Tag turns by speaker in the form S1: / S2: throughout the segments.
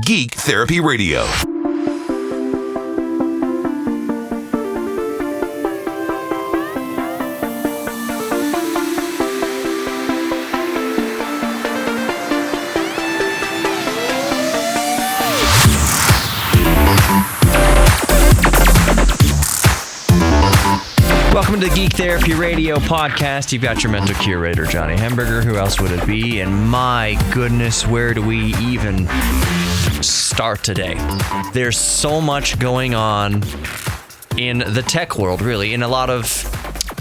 S1: Geek Therapy Radio.
S2: Welcome to the Geek Therapy Radio podcast. You've got your mental curator, Johnny Hamburger. Who else would it be? And my goodness, where do we even start today? There's so much going on in the tech world, really, and a lot of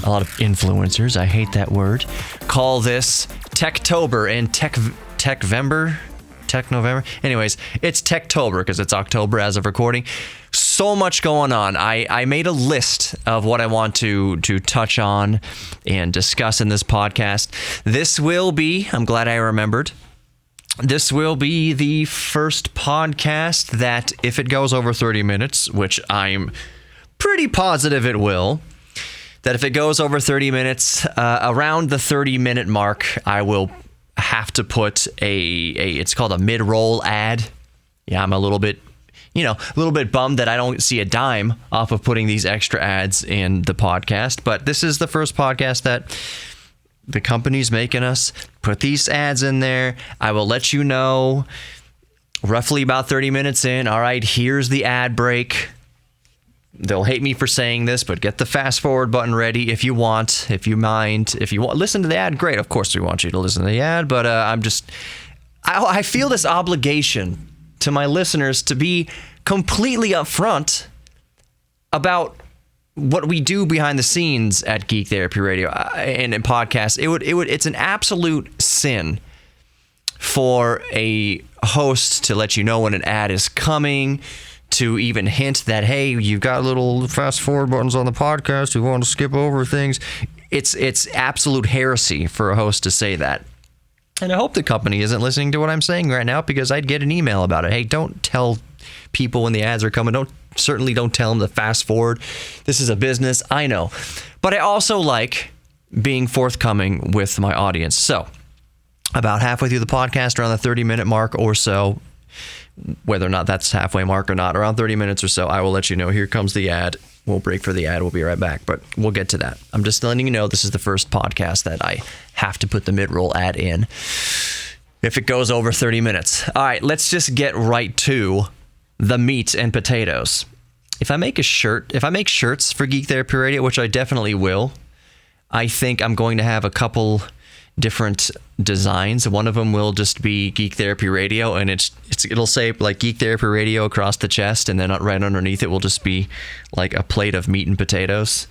S2: influencers, I hate that word, call this Techtober and Techvember. Tech November. Anyways, it's Techtober because it's October as of recording. So much going on. I made a list of what I want to touch on and discuss in this podcast. This will be, I'm glad I remembered, this will be the first podcast that if it goes over 30 minutes, which I'm pretty positive it will, that if it goes over 30 minutes, around the 30-minute mark, I will have to put it's called a mid-roll ad. Yeah, I'm a little bit bummed that I don't see a dime off of putting these extra ads in the podcast, but this is the first podcast that the company's making us put these ads in there. I will let you know roughly about 30 minutes in. All right, here's the ad break. They'll hate me for saying this, but get the fast forward button ready if you want, if you mind. If you want, listen to the ad, great. Of course, we want you to listen to the ad, but I feel this obligation to my listeners to be completely upfront about what we do behind the scenes at Geek Therapy Radio and in podcasts. It's an absolute sin for a host to let you know when an ad is coming, to even hint that, hey, you've got little fast forward buttons on the podcast, we want to skip over things. It's absolute heresy for a host to say that. And I hope the company isn't listening to what I'm saying right now, because I'd get an email about it. Hey, don't tell people when the ads are coming. Certainly don't tell them to fast forward. This is a business, I know. But I also like being forthcoming with my audience. So about halfway through the podcast, around the 30-minute mark or so, whether or not that's halfway mark or not, around 30 minutes or so, I will let you know, here comes the ad. We'll break for the ad. We'll be right back, but we'll get to that. I'm just letting you know this is the first podcast that I have to put the mid-roll ad in if it goes over 30 minutes. All right, let's just get right to the meat and potatoes. If I make shirts for Geek Therapy Radio, which I definitely will, I think I'm going to have a couple different designs. One of them will just be Geek Therapy Radio, and it'll say like Geek Therapy Radio across the chest, and then right underneath it will just be like a plate of meat and potatoes.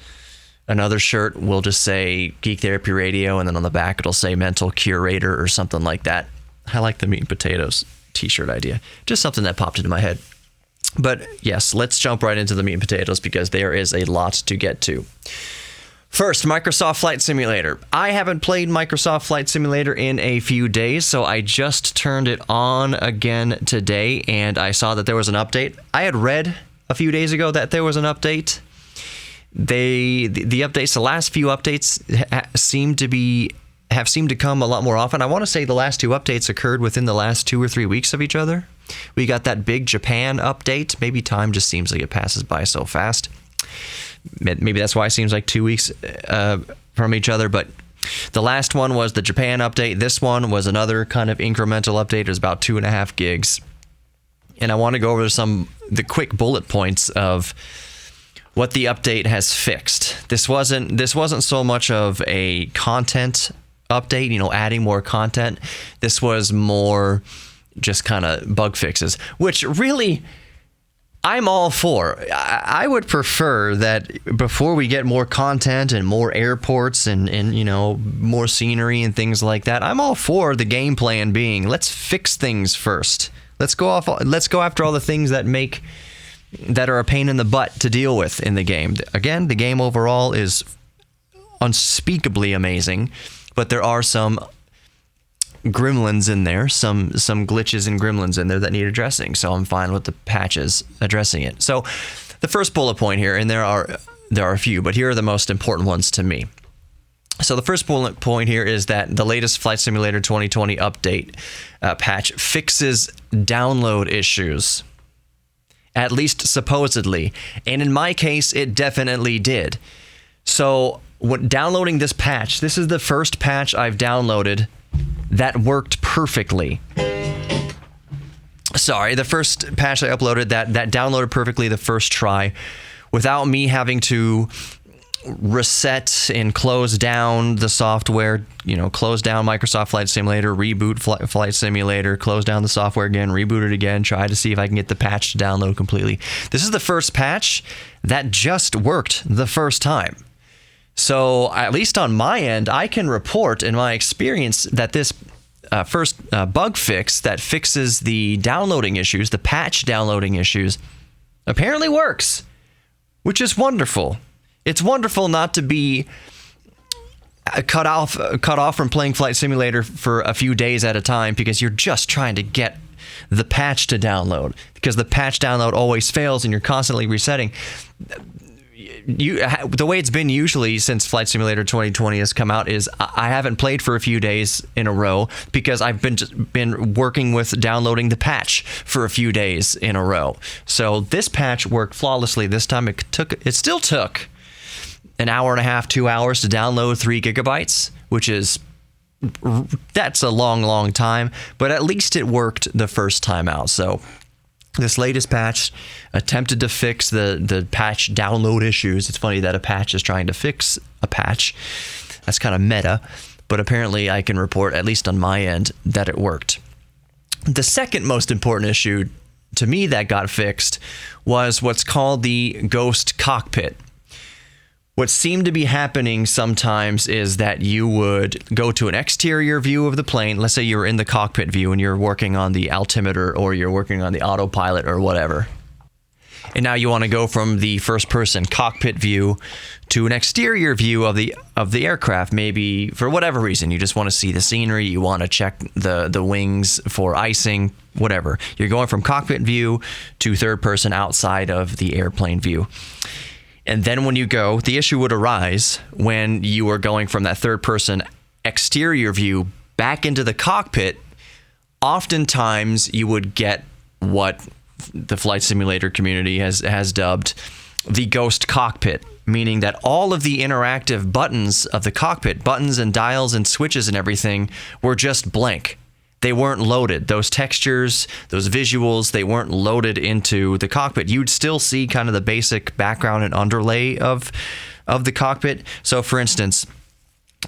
S2: Another shirt will just say Geek Therapy Radio, and then on the back it'll say Mental Curator or something like that. I like the meat and potatoes t-shirt idea. Just something that popped into my head. But yes, let's jump right into the meat and potatoes because there is a lot to get to. First, Microsoft Flight Simulator. I haven't played Microsoft Flight Simulator in a few days, so I just turned it on again today, and I saw that there was an update. I had read a few days ago that there was an update. The updates, the last few updates have seemed to come a lot more often. I want to say the last two updates occurred within the last 2 or 3 weeks of each other. We got that big Japan update. Maybe time just seems like it passes by so fast. Maybe that's why it seems like 2 weeks from each other, but the last one was the Japan update. This one was another kind of incremental update. It was about 2.5 gigs. And I want to go over the quick bullet points of what the update has fixed. This wasn't so much of a content update, adding more content. This was more just kind of bug fixes, which really I'm all for. I would prefer that before we get more content and more airports and more scenery and things like that, I'm all for the game plan being, let's fix things first. Let's go after all the things that are a pain in the butt to deal with in the game. Again, the game overall is unspeakably amazing, but there are some gremlins in there, some glitches and gremlins in there that need addressing. So I'm fine with the patches addressing it. So the first bullet point here, and there are a few, but here are the most important ones to me. So the first bullet point here is that the latest Flight Simulator 2020 update patch fixes download issues. At least supposedly. And in my case, it definitely did. So when downloading this patch, this is the first patch I've downloaded that worked perfectly. Sorry, the first patch I uploaded that downloaded perfectly the first try without me having to reset and close down the software, close down Microsoft Flight Simulator, reboot Flight Simulator, close down the software again, reboot it again, try to see if I can get the patch to download completely. This is the first patch that just worked the first time. So at least on my end, I can report in my experience that this first bug fix that fixes the downloading issues, the patch downloading issues, apparently works, which is wonderful. It's wonderful not to be cut off from playing Flight Simulator for a few days at a time because you're just trying to get the patch to download, because the patch download always fails and you're constantly resetting. The way it's been usually since Flight Simulator 2020 has come out is I haven't played for a few days in a row because I've been working with downloading the patch for a few days in a row. So this patch worked flawlessly this time. It still took an hour and a half, 2 hours to download 3 gigabytes, that's a long time, but at least it worked the first time out. So this latest patch attempted to fix the patch download issues. It's funny that a patch is trying to fix a patch. That's kind of meta, but apparently I can report, at least on my end, that it worked. The second most important issue to me that got fixed was what's called the ghost cockpit. What seemed to be happening sometimes is that you would go to an exterior view of the plane. Let's say you were in the cockpit view and you're working on the altimeter or you're working on the autopilot or whatever. And now you want to go from the first-person cockpit view to an exterior view of the aircraft. Maybe for whatever reason, you just want to see the scenery. You want to check the wings for icing, whatever. You're going from cockpit view to third-person outside of the airplane view. And then when you go, the issue would arise when you were going from that third-person exterior view back into the cockpit. Oftentimes, you would get what the flight simulator community has dubbed the ghost cockpit, meaning that all of the interactive buttons of the cockpit, buttons and dials and switches and everything, were just blank. They weren't loaded. Those textures, those visuals, they weren't loaded into the cockpit. You'd still see kind of the basic background and underlay of the cockpit. So, for instance,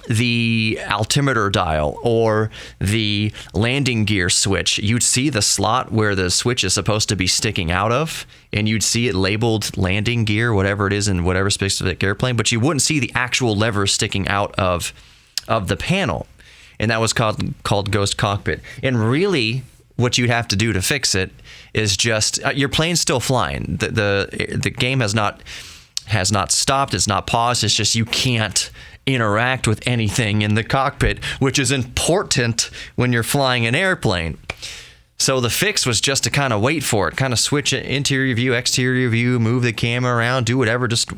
S2: the altimeter dial or the landing gear switch, you'd see the slot where the switch is supposed to be sticking out of, and you'd see it labeled landing gear, whatever it is in whatever specific airplane, but you wouldn't see the actual lever sticking out of the panel. And that was called Ghost Cockpit. And really, what you'd have to do to fix it is just your plane's still flying. The game has not stopped. It's not paused. It's just you can't interact with anything in the cockpit, which is important when you're flying an airplane. So the fix was just to kind of wait for it, kind of switch it, interior view, exterior view, move the camera around, do whatever, just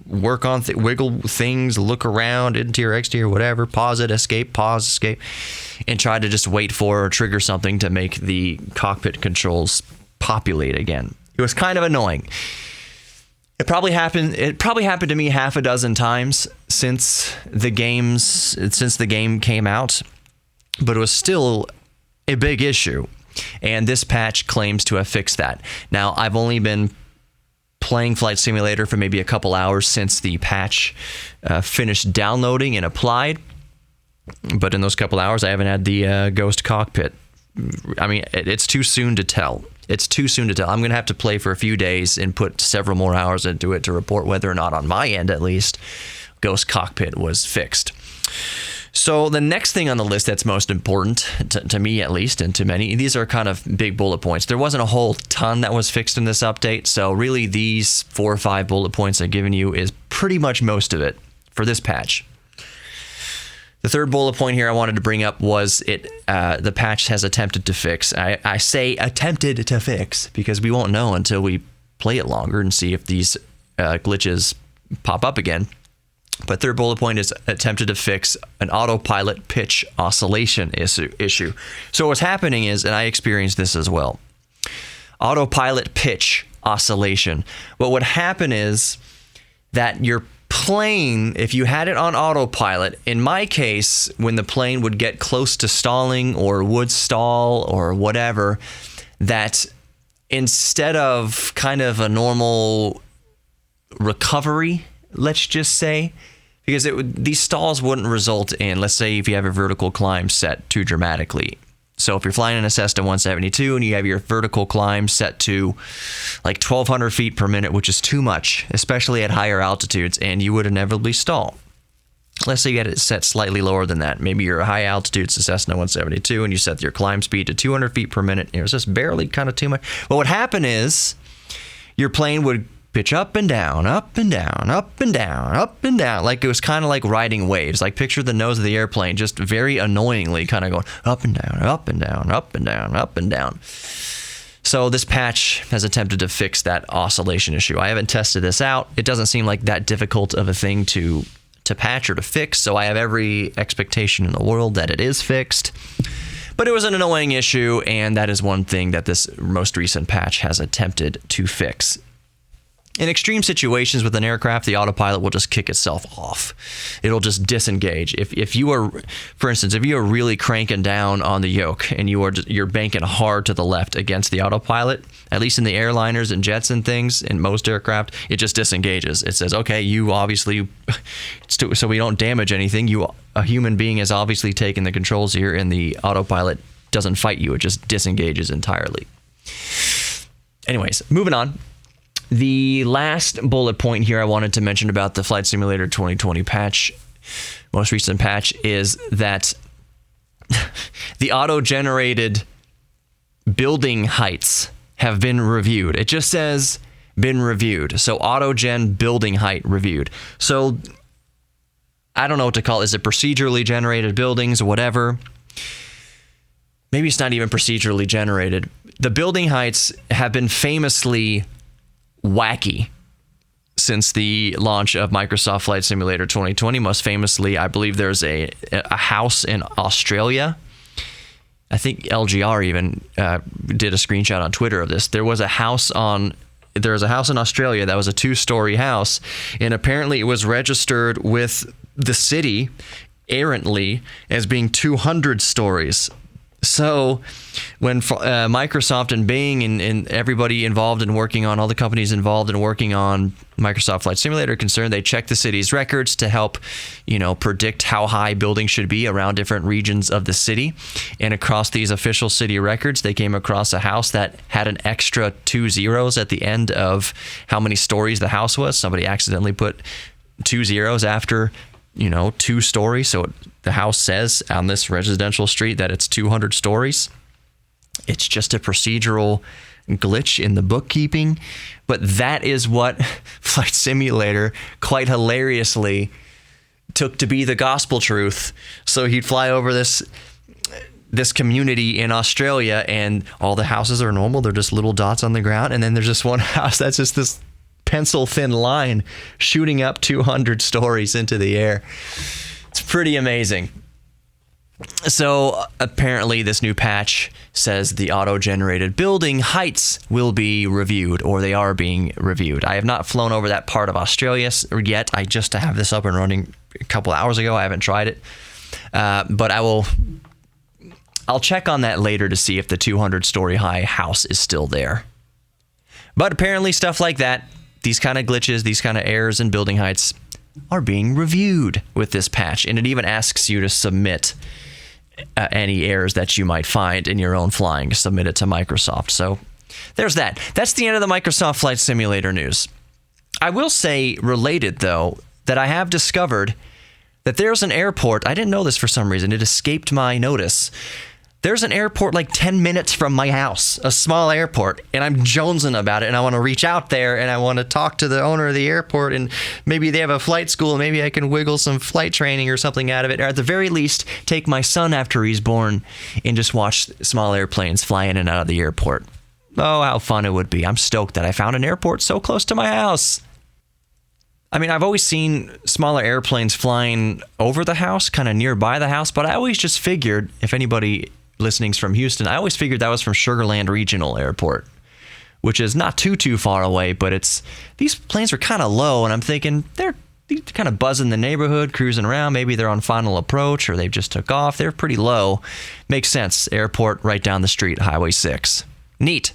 S2: work on, wiggle things, look around, interior, exterior, whatever, pause it, escape, pause, escape, and try to just wait for or trigger something to make the cockpit controls populate again. It was kind of annoying. It probably happened to me half a dozen times since the game came out, but it was still a big issue. And this patch claims to have fixed that. Now, I've only been playing Flight Simulator for maybe a couple hours since the patch finished downloading and applied. But in those couple hours, I haven't had the Ghost Cockpit. I mean, it's too soon to tell. It's too soon to tell. I'm going to have to play for a few days and put several more hours into it to report whether or not, on my end at least, Ghost Cockpit was fixed. So the next thing on the list that's most important, to me at least, and to many, these are kind of big bullet points. There wasn't a whole ton that was fixed in this update, so really these 4 or 5 bullet points I've given you is pretty much most of it for this patch. The third bullet point here I wanted to bring up was the patch has attempted to fix. I say attempted to fix because we won't know until we play it longer and see if these glitches pop up again. But third bullet point is attempted to fix an autopilot pitch oscillation issue. So what's happening is, and I experienced this as well, autopilot pitch oscillation. What would happen is that your plane, if you had it on autopilot, in my case, when the plane would get close to stalling or would stall or whatever, that instead of kind of a normal recovery, let's just say, because these stalls wouldn't result in, let's say if you have a vertical climb set too dramatically. So if you're flying in a Cessna 172 and you have your vertical climb set to like 1,200 feet per minute, which is too much, especially at higher altitudes, and you would inevitably stall. Let's say you had it set slightly lower than that. Maybe you're a high altitude, it's a Cessna 172, and you set your climb speed to 200 feet per minute. It was just barely kind of too much. What would happen is your plane would pitch up and down, up and down, up and down, up and down. Like it was kind of like riding waves. Like picture the nose of the airplane just very annoyingly kind of going up and down, up and down, up and down, up and down. So this patch has attempted to fix that oscillation issue. I haven't tested this out. It doesn't seem like that difficult of a thing to patch or to fix, so I have every expectation in the world that it is fixed. But it was an annoying issue, and that is one thing that this most recent patch has attempted to fix. In extreme situations with an aircraft, the autopilot will just kick itself off. It'll just disengage. If you are, for instance, if you are really cranking down on the yoke and you're banking hard to the left against the autopilot, at least in the airliners and jets and things, in most aircraft, it just disengages. It says, okay, you obviously, so we don't damage anything, a human being has obviously taken the controls here, and the autopilot doesn't fight you. It just disengages entirely. Anyways, moving on. The last bullet point here I wanted to mention about the Flight Simulator 2020 patch, most recent patch, is that the auto-generated building heights have been reviewed. It just says been reviewed. So auto-gen building height reviewed. So I don't know what to call it. Is it procedurally generated buildings or whatever? Maybe it's not even procedurally generated. The building heights have been famously wacky since the launch of Microsoft Flight Simulator 2020. Most famously, I believe there's a house in Australia. I think LGR even did a screenshot on Twitter of this. There was a house in Australia that was a 2-story house, and apparently it was registered with the city errantly as being 200 stories. So when Microsoft and Bing and everybody involved in working on, all the companies involved in working on Microsoft Flight Simulator are concerned, they check the city's records to help, predict how high buildings should be around different regions of the city. And across these official city records, they came across a house that had an extra 2 zeros at the end of how many stories the house was. Somebody accidentally put 2 zeros after 2 stories. So the house says on this residential street that it's 200 stories. It's just a procedural glitch in the bookkeeping. But that is what Flight Simulator quite hilariously took to be the gospel truth. So he'd fly over this community in Australia, and all the houses are normal. They're just little dots on the ground. And then there's just one house that's just this pencil thin line shooting up 200 stories into the air. It's pretty amazing. So apparently this new patch says the auto-generated building heights will be reviewed, or they are being reviewed. I have not flown over that part of Australia yet. I just have this up and running a couple hours ago. I haven't tried it. But I'll check on that later to see if the 200-story high house is still there. But apparently stuff like that, these kind of glitches, these kind of errors in building heights are being reviewed with this patch. And it even asks you to submit any errors that you might find in your own flying, submit it to Microsoft. So there's that. That's the end of the Microsoft Flight Simulator news. I will say, related though, that I have discovered that there's an airport. I didn't know this for some reason. It escaped my notice. There's an airport like 10 minutes from my house, a small airport, and I'm jonesing about it, and I want to reach out there, and I want to talk to the owner of the airport, and maybe they have a flight school, and maybe I can wiggle some flight training or something out of it, or at the very least, take my son after he's born and just watch small airplanes fly in and out of the airport. Oh, how fun it would be. I'm stoked that I found an airport so close to my house. I mean, I've always seen smaller airplanes flying over the house, kind of nearby the house, but I always just figured, if anybody listening's from Houston, I always figured that was from Sugar Land Regional Airport, which is not too far away, but these planes are kind of low, and I'm thinking they're kind of buzzing the neighborhood, cruising around. Maybe they're on final approach, or they just took off. They're pretty low. Makes sense. Airport right down the street, Highway 6. Neat.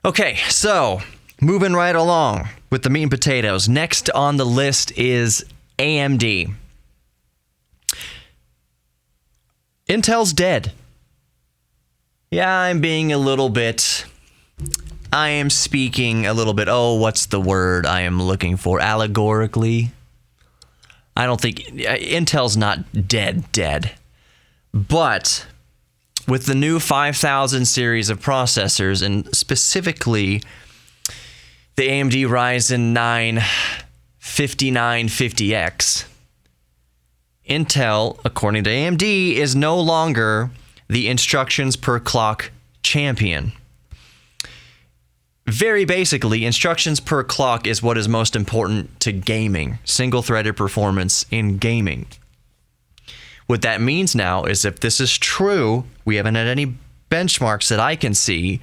S2: Okay, so moving right along with the meat and potatoes. Next on the list is AMD. Intel's dead. Yeah, I'm speaking a little bit, what's the word I am looking for? Allegorically? I don't think, Intel's not dead. But with the new 5000 series of processors, and specifically the AMD Ryzen 9 5950X, Intel, according to AMD, is no longer the instructions per clock champion. Very basically, instructions per clock is what is most important to gaming, single-threaded performance in gaming. What that means now is, if this is true, we haven't had any benchmarks that I can see,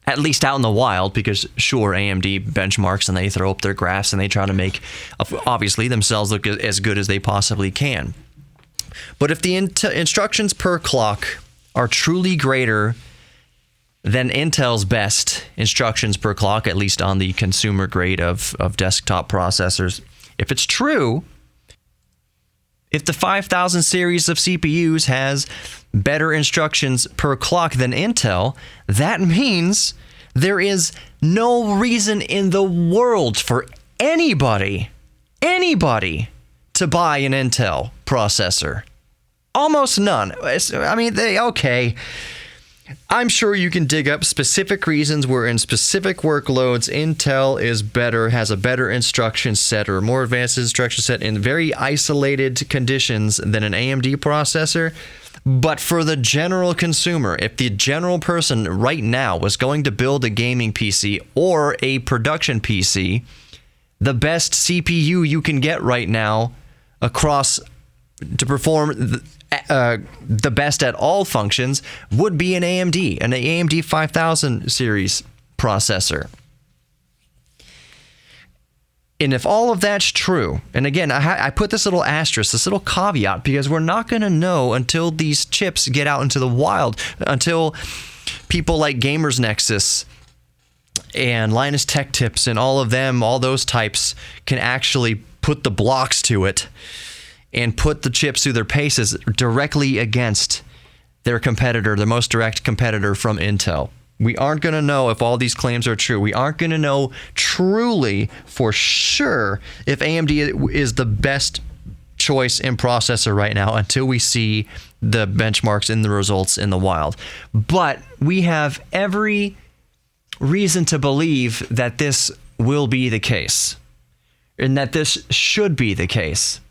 S2: at least out in the wild, because sure, AMD benchmarks and they throw up their graphs and they try to make, obviously, themselves look as good as they possibly can. But if the instructions per clock are truly greater than Intel's best instructions per clock, at least on the consumer grade of desktop processors, if it's true, if the 5000 series of CPUs has better instructions per clock than Intel, that means there is no reason in the world for anybody to buy an Intel processor. Almost none. I mean, I'm sure you can dig up specific reasons where in specific workloads Intel is better, has a better instruction set or more advanced instruction set in very isolated conditions than an AMD processor. But for the general consumer, if the general person right now was going to build a gaming PC or a production PC, the best CPU you can get right now across to perform the best at all functions would be an AMD 5000 series processor. And if all of that's true, and again, I put this little asterisk, this little caveat, because we're not going to know until these chips get out into the wild, until people like Gamers Nexus and Linus Tech Tips and all of them, all those types, can actually put the blocks to it and put the chips through their paces directly against their competitor, the most direct competitor from Intel. We aren't going to know if all these claims are true. We aren't going to know truly for sure if AMD is the best choice in processor right now until we see the benchmarks and the results in the wild. But we have every reason to believe that this will be the case, and that this should be the case.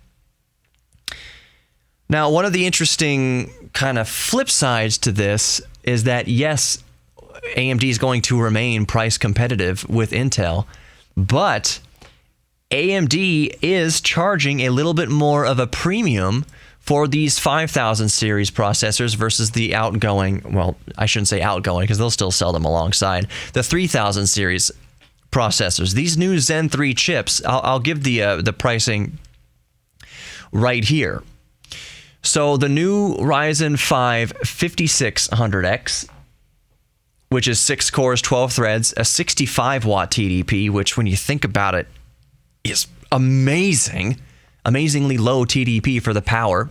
S2: Now, one of the interesting kind of flip sides to this is that, yes, AMD is going to remain price competitive with Intel, but AMD is charging a little bit more of a premium for these 5000 series processors versus the outgoing, well, I shouldn't say outgoing because they'll still sell them alongside, the 3000 series processors. These new Zen 3 chips, I'll give the pricing right here. So the new Ryzen 5 5600X, which is 6 cores, 12 threads, a 65 watt TDP, which when you think about it is amazingly low TDP for the power.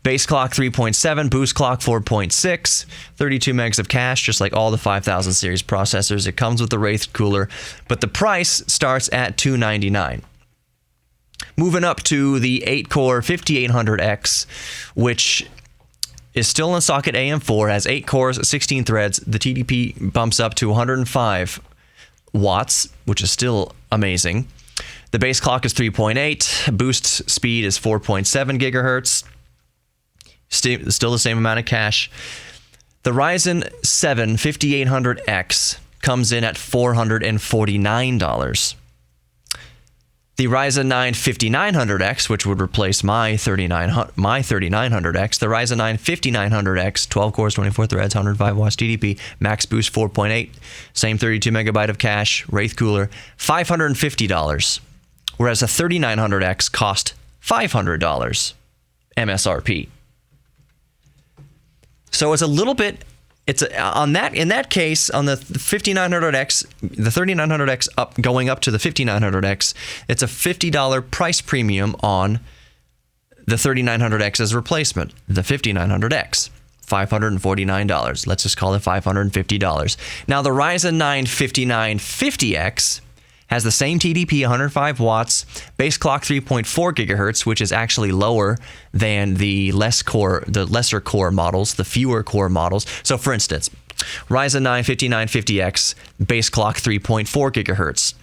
S2: Base clock 3.7, boost clock 4.6, 32 megs of cache, just like all the 5000 series processors. It comes with the Wraith cooler, but the price starts at $299. Moving up to the 8-core 5800X, which is still in socket AM4, has 8 cores, 16 threads. The TDP bumps up to 105 watts, which is still amazing. The base clock is 3.8. Boost speed is 4.7 gigahertz. Still the same amount of cache. The Ryzen 7 5800X comes in at $449. The Ryzen 9 5900X, which would replace my 3900X. The Ryzen 9 5900X, 12 cores, 24 threads, 105 watts TDP, max boost 4.8, same 32 megabyte of cache, Wraith cooler, $550. Whereas a 3900X cost $500 MSRP. So it's a little bit. In that case, on the 5900X, the 3900X going up to the 5900X, it's a $50 price premium on the 3900X as replacement. The 5900X, $549. Let's just call it $550. Now the Ryzen 9 5950X has the same TDP, 105 watts, base clock 3.4 gigahertz, which is actually lower than the lesser core models, the fewer core models. So for instance, Ryzen 9 5950X, base clock 3.4 gigahertz.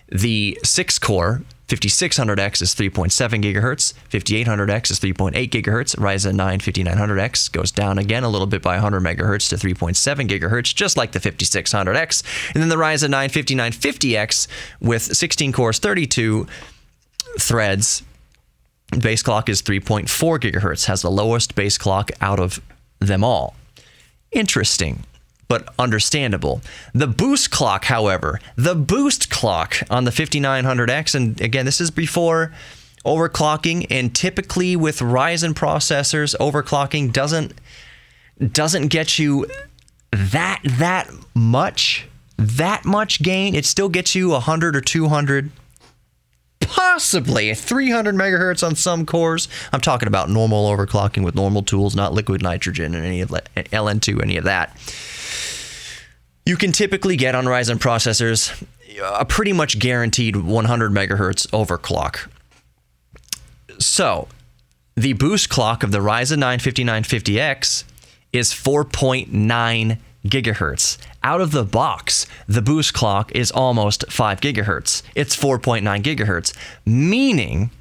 S2: The 6-core 5600X is 3.7 gigahertz, 5800X is 3.8 gigahertz, Ryzen 9 5900X goes down again a little bit by 100 megahertz to 3.7 gigahertz, just like the 5600X. And then the Ryzen 9 5950X with 16 cores, 32 threads, base clock is 3.4 gigahertz, has the lowest base clock out of them all. Interesting, but understandable. The boost clock, however, on the 5900X, and again, this is before overclocking, and typically with Ryzen processors, overclocking doesn't get you that much gain. It still gets you 100 or 200, possibly 300 megahertz on some cores. I'm talking about normal overclocking with normal tools, not liquid nitrogen and any of that, LN2, any of that. You can typically get on Ryzen processors a pretty much guaranteed 100 megahertz overclock. So, the boost clock of the Ryzen 9 5950X is 4.9 gigahertz. Out of the box, the boost clock is almost 5 gigahertz. It's 4.9 gigahertz, meaning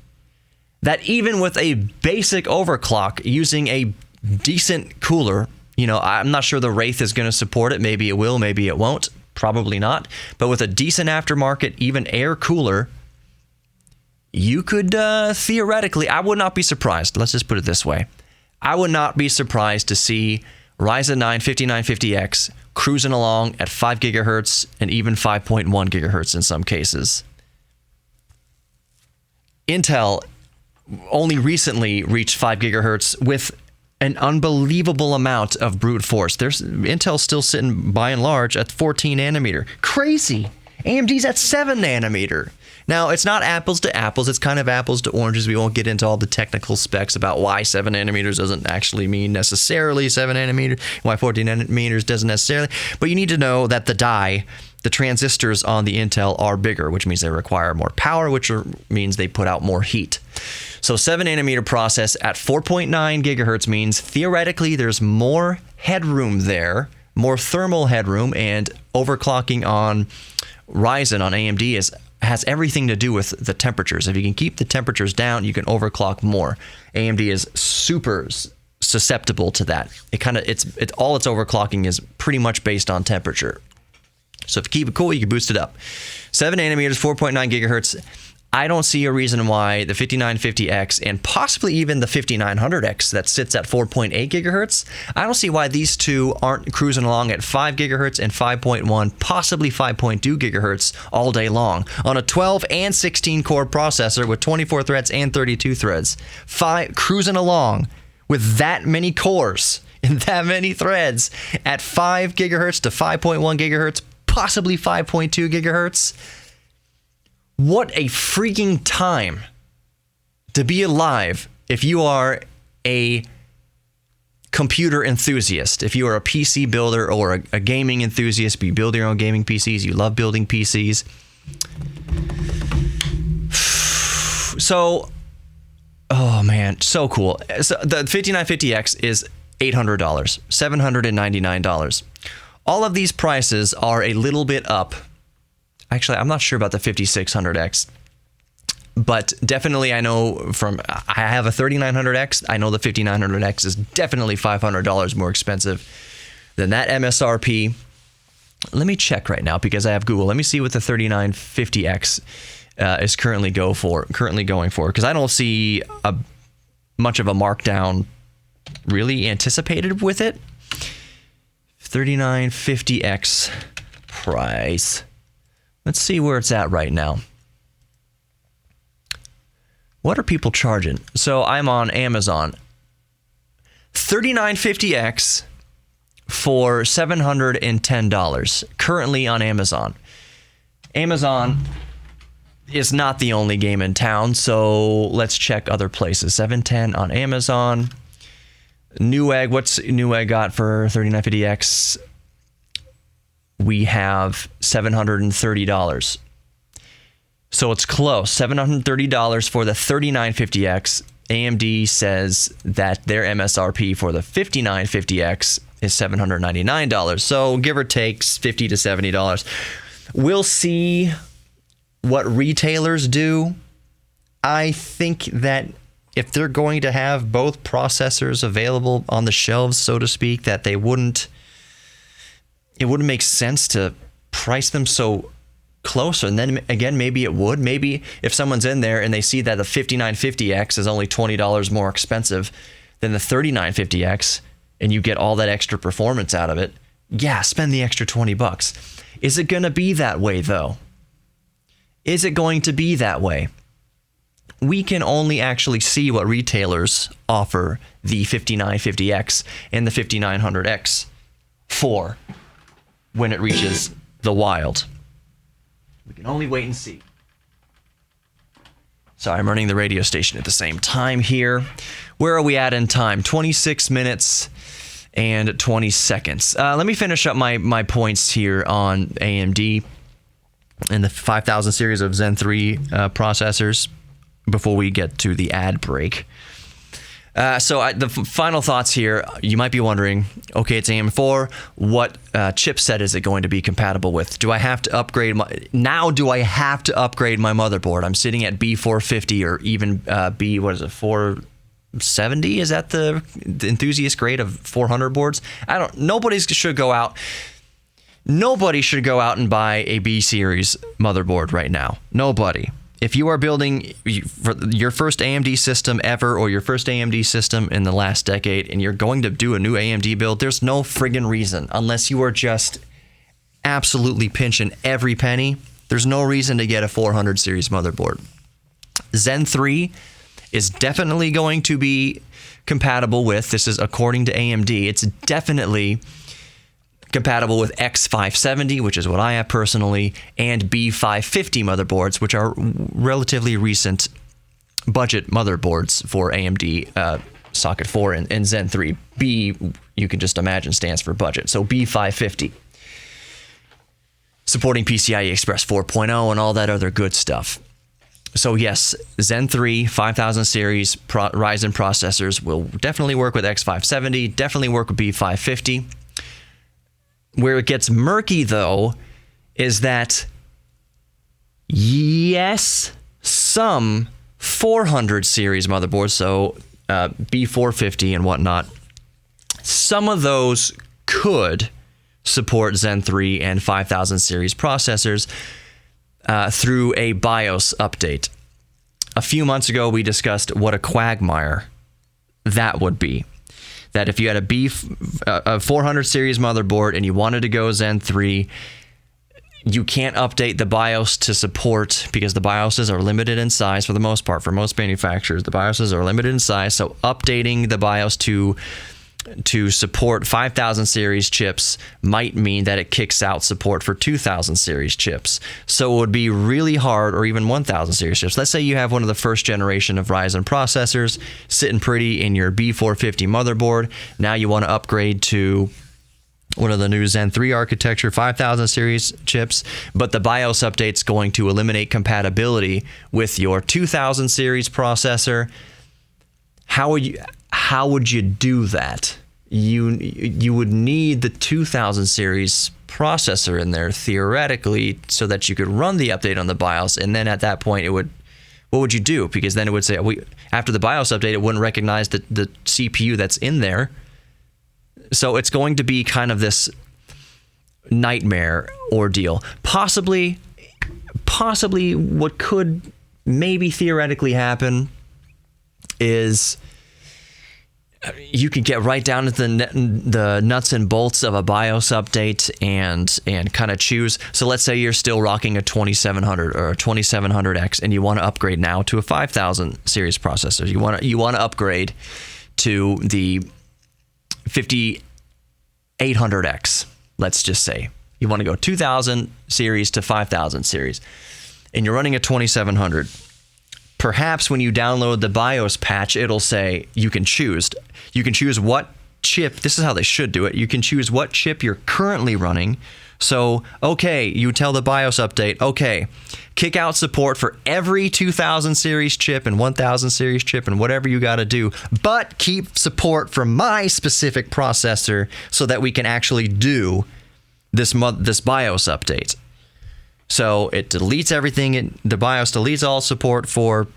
S2: that even with a basic overclock using a decent cooler, I'm not sure the Wraith is going to support it. Maybe it will, maybe it won't. Probably not. But with a decent aftermarket, even air cooler, you could theoretically, I would not be surprised. Let's just put it this way. I would not be surprised to see Ryzen 9 5950X cruising along at 5 gigahertz and even 5.1 gigahertz in some cases. Intel only recently reached 5 gigahertz with an unbelievable amount of brute force. Intel's still sitting by and large at 14 nanometer. Crazy. AMD's at 7 nanometer. Now, it's not apples to apples. It's kind of apples to oranges. We won't get into all the technical specs about why 7 nanometers doesn't actually mean necessarily 7 nanometers, why 14 nanometers doesn't necessarily. But you need to know that the transistors on the Intel are bigger, which means they require more power, which means they put out more heat. So 7 nanometer process at 4.9 gigahertz means theoretically there's more headroom there, more thermal headroom, and overclocking on Ryzen, on AMD, has everything to do with the temperatures. If you can keep the temperatures down, you can overclock more. AMD is super susceptible to that. All its overclocking is pretty much based on temperature. So if you keep it cool, you can boost it up. 7 nanometers, 4.9 gigahertz. I don't see a reason why the 5950X and possibly even the 5900X that sits at 4.8 gigahertz, I don't see why these two aren't cruising along at 5 gigahertz and 5.1, possibly 5.2 gigahertz all day long on a 12 and 16 core processor with 24 threads and 32 threads. Cruising along with that many cores and that many threads at 5 gigahertz to 5.1 gigahertz, possibly 5.2 gigahertz. What a freaking time to be alive if you are a computer enthusiast, if you are a PC builder or a gaming enthusiast, you build your own gaming PCs, you love building PCs. So, oh man, so cool. So the 5950X is $800, $799. All of these prices are a little bit up. Actually, I'm not sure about the 5600X, but definitely I know I have a 3900X. I know the 5900X is definitely $500 more expensive than that MSRP. Let me check right now because I have Google. Let me see what the 3950X is currently going for, because I don't see much of a markdown really anticipated with it. 3950X price. Let's see where it's at right now. What are people charging? So I'm on Amazon. 3950X for $710 currently on Amazon. Amazon is not the only game in town, so let's check other places. 710 on Amazon. Newegg, what's Newegg got for 3950X? We have $730. So it's close. $730 for the 3950X. AMD says that their MSRP for the 5950X is $799. So give or take $50 to $70. We'll see what retailers do. I think that if they're going to have both processors available on the shelves, so to speak, that it wouldn't make sense to price them so closer. And then again, maybe it would. Maybe if someone's in there and they see that the 5950X is only $20 more expensive than the 3950X, and you get all that extra performance out of it, yeah, spend the extra $20. Is it going to be that way, though? Is it going to be that way? We can only actually see what retailers offer the 5950X and the 5900X for when it reaches the wild. We can only wait and see. Sorry, I'm running the radio station at the same time here. Where are we at in time? 26 minutes and 20 seconds. Let me finish up my points here on AMD and the 5000 series of Zen 3 processors before we get to the ad break. The final thoughts here, you might be wondering, okay, it's AM4, what chipset is it going to be compatible with? Do I have to upgrade my motherboard? I'm sitting at B450 or even 470? Is that the enthusiast grade of 400 boards? Nobody should go out and buy a B series motherboard right now. Nobody. If you are building your first AMD system ever or your first AMD system in the last decade and you're going to do a new AMD build, there's no friggin' reason, unless you are just absolutely pinching every penny, there's no reason to get a 400 series motherboard. Zen 3 is definitely going to be compatible with, this is according to AMD, it's definitely compatible with X570, which is what I have personally, and B550 motherboards, which are relatively recent budget motherboards for AMD Socket 4 and Zen 3. B, you can just imagine, stands for budget. So B550. Supporting PCIe Express 4.0 and all that other good stuff. So yes, Zen 3 5000 series Ryzen processors will definitely work with X570, definitely work with B550. Where it gets murky, though, is that, yes, some 400 series motherboards, so B450 and whatnot, some of those could support Zen 3 and 5000 series processors through a BIOS update. A few months ago, we discussed what a quagmire that would be. That if you had a 400 series motherboard and you wanted to go Zen 3, you can't update the BIOS to support, because the BIOSes are limited in size for the most part. For most manufacturers, the BIOSes are limited in size, so updating the BIOS to support 5000 series chips might mean that it kicks out support for 2000 series chips. So it would be really hard, or even 1000 series chips. Let's say you have one of the first generation of Ryzen processors sitting pretty in your B450 motherboard. Now you want to upgrade to one of the new Zen 3 architecture 5000 series chips, but the BIOS update's going to eliminate compatibility with your 2000 series processor. How would you do that? You would need the 2000 series processor in there theoretically so that you could run the update on the BIOS, and then at that point what would you do? Because then it would say, after the BIOS update, it wouldn't recognize the CPU that's in there. So it's going to be kind of this nightmare ordeal. Possibly possibly what could maybe theoretically happen is you could get right down to the nuts and bolts of a BIOS update and kind of choose. So let's say you're still rocking a 2700 or a 2700X and you want to upgrade now to a 5000 series processor. You want to upgrade to the 5800X. Let's just say you want to go 2000 series to 5000 series, and you're running a 2700. Perhaps when you download the BIOS patch, it'll say you can choose what chip. This is how they should do it. You can choose what chip you're currently running. So, okay, you tell the BIOS update, okay, kick out support for every 2000 series chip and 1000 series chip and whatever you got to do, but keep support for my specific processor so that we can actually do this BIOS update. So it deletes everything. The BIOS deletes all support for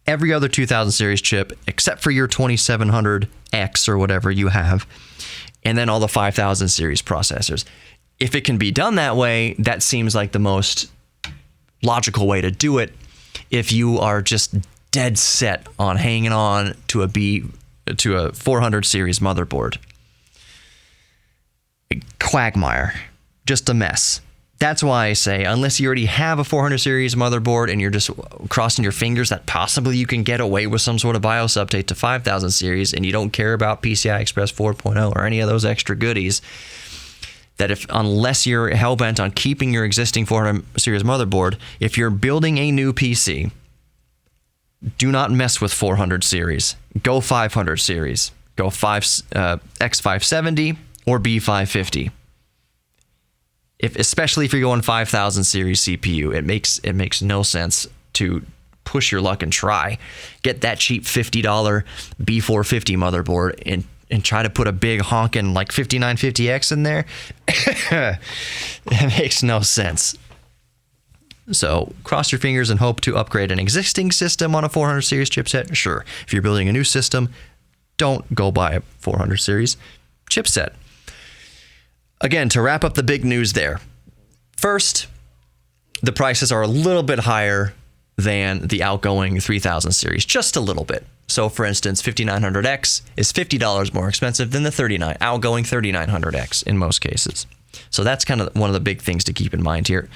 S2: every other 2000 series chip except for your 2700X or whatever you have, and then all the 5000 series processors. If it can be done that way, that seems like the most logical way to do it if you are just dead set on hanging on to a 400 series motherboard. Quagmire. Just a mess. That's why I say, unless you already have a 400 series motherboard and you're just crossing your fingers that possibly you can get away with some sort of BIOS update to 5000 series and you don't care about PCI Express 4.0 or any of those extra goodies, unless you're hell-bent on keeping your existing 400 series motherboard, if you're building a new PC, do not mess with 400 series. Go 500 series. Go X570 or B550. Especially if you're going 5000 series CPU, it makes no sense to push your luck and try. Get that cheap $50 B450 motherboard and try to put a big honking like 5950X in there. It makes no sense. So cross your fingers and hope to upgrade an existing system on a 400 series chipset. Sure. If you're building a new system, don't go buy a 400 series chipset. Again, to wrap up the big news there. First, the prices are a little bit higher than the outgoing 3000 series, just a little bit. So for instance, 5900X is $50 more expensive than the outgoing 3900X in most cases. So that's kind of one of the big things to keep in mind here.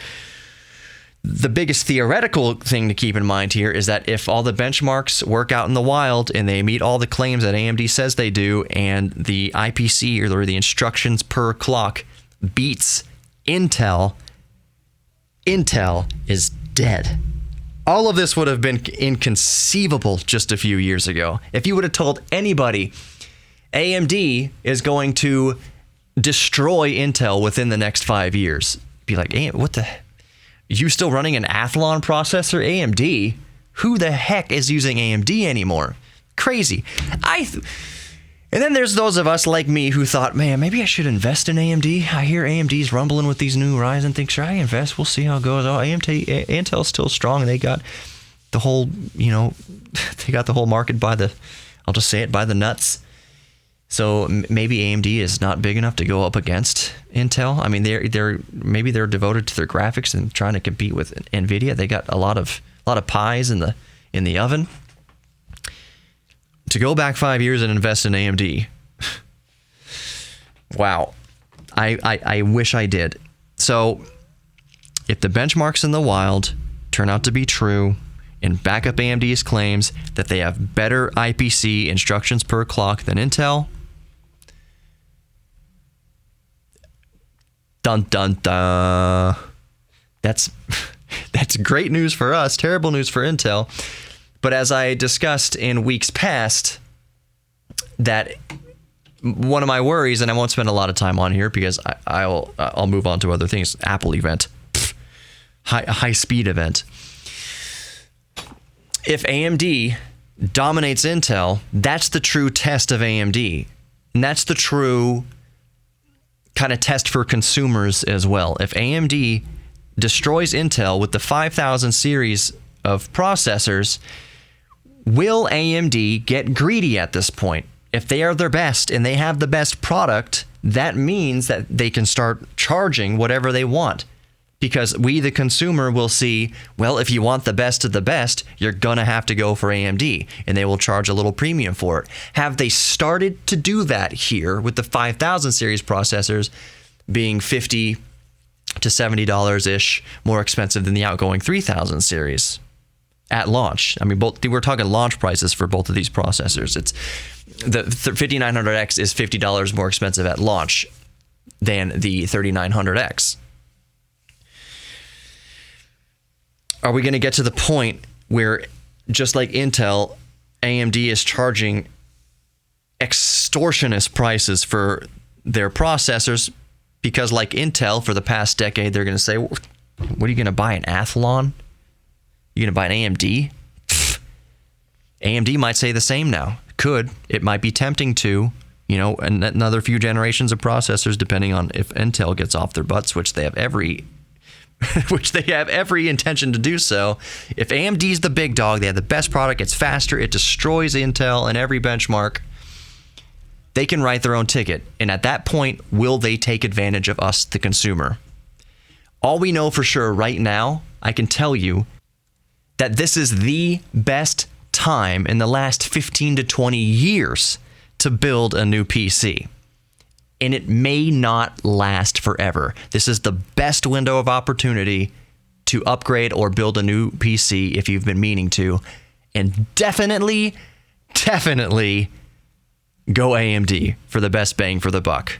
S2: The biggest theoretical thing to keep in mind here is that if all the benchmarks work out in the wild and they meet all the claims that AMD says they do, and the IPC or the instructions per clock beats Intel is dead. All of this would have been inconceivable just a few years ago. If you would have told anybody AMD is going to destroy Intel within the next 5 years, be like, hey, what the heck? You still running an Athlon processor, AMD? Who the heck is using AMD anymore? Crazy. And then there's those of us like me who thought, man, maybe I should invest in AMD. I hear AMD's rumbling with these new Ryzen things. Should I invest? We'll see how it goes. Oh, Intel's still strong. They got the whole, they got the whole market by the nuts. So maybe AMD is not big enough to go up against Intel. I mean, they're devoted to their graphics and trying to compete with Nvidia. They got a lot of pies in the oven. To go back 5 years and invest in AMD, wow, I wish I did. So if the benchmarks in the wild turn out to be true and back up AMD's claims that they have better IPC instructions per clock than Intel, dun dun dun. That's great news for us, terrible news for Intel. But as I discussed in weeks past, that one of my worries, and I won't spend a lot of time on here because I'll move on to other things. Apple event, high speed event. If AMD dominates Intel, that's the true test of AMD, and that's the true kind of test for consumers as well. If AMD destroys Intel with the 5000 series of processors, will AMD get greedy at this point? If they are their best and they have the best product, that means that they can start charging whatever they want. because we, the consumer, will see, well, if you want the best of the best, you're going to have to go for AMD, and they will charge a little premium for it. Have they started to do that here with the 5000 series processors being $50 to $70-ish more expensive than the outgoing 3000 series at launch? I mean, we're talking launch prices for both of these processors. It's the 5900X is $50 more expensive at launch than the 3900X. Are we going to get to the point where, just like Intel, AMD is charging extortionate prices for their processors? Because like Intel, for the past decade, they're going to say, what are you going to buy, an Athlon? You're going to buy an AMD? AMD might say the same now. It might be tempting to, another few generations of processors, depending on if Intel gets off their butts, which they have every intention to do so. If AMD's the big dog, they have the best product, it's faster, it destroys Intel and every benchmark, they can write their own ticket. And at that point, will they take advantage of us, the consumer? All we know for sure right now, I can tell you that this is the best time in the last 15 to 20 years to build a new PC. And it may not last forever. This is the best window of opportunity to upgrade or build a new PC if you've been meaning to. And definitely go AMD for the best bang for the buck.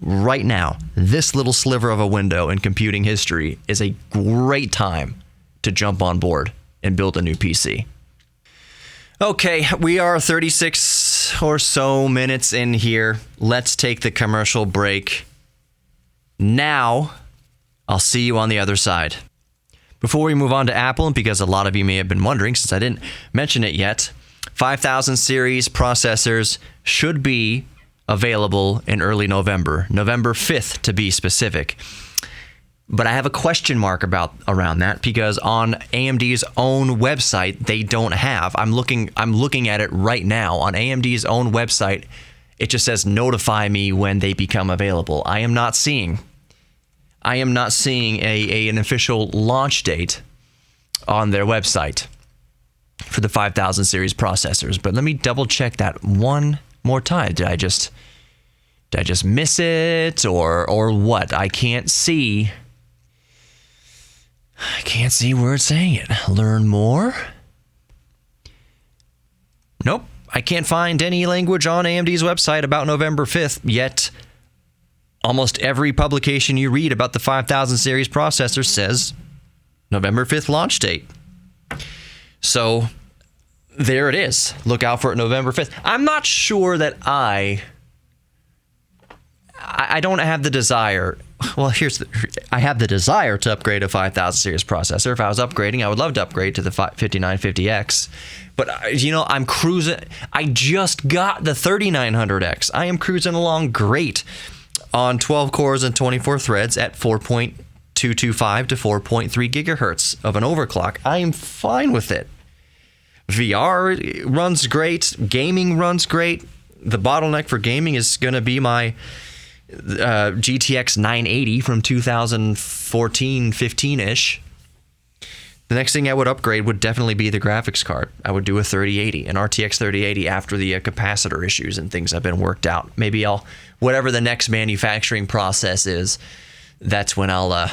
S2: Right now, this little sliver of a window in computing history is a great time to jump on board and build a new PC. Okay, we are 36 or so minutes in here. Let's take the commercial break. Now, I'll see you on the other side. Before we move on to Apple, and because a lot of you may have been wondering, since I didn't mention it yet, 5000 series processors should be available in early November 5th to be specific. But I have a question mark around that, because on AMD's own website, they don't have. I'm looking at it right now. On AMD's own website, it just says notify me when they become available. I am not seeing an official launch date on their website for the 5000 series processors. But let me double check that one more time. Did I just miss it or what? I can't see where it's saying it. Learn more? Nope. I can't find any language on AMD's website about November 5th, yet almost every publication you read about the 5000 series processor says November 5th launch date. So there it is. Look out for it November 5th. I'm not sure that I don't have the desire. Well, I have the desire to upgrade a 5000 series processor. If I was upgrading, I would love to upgrade to the 5950X. But, I'm cruising. I just got the 3900X. I am cruising along great on 12 cores and 24 threads at 4.225 to 4.3 gigahertz of an overclock. I am fine with it. VR runs great. Gaming runs great. The bottleneck for gaming is going to be my GTX 980 from 2014-15-ish. The next thing I would upgrade would definitely be the graphics card. I would do a 3080, an RTX 3080 after the capacitor issues and things have been worked out. Maybe whatever the next manufacturing process is, that's when I'll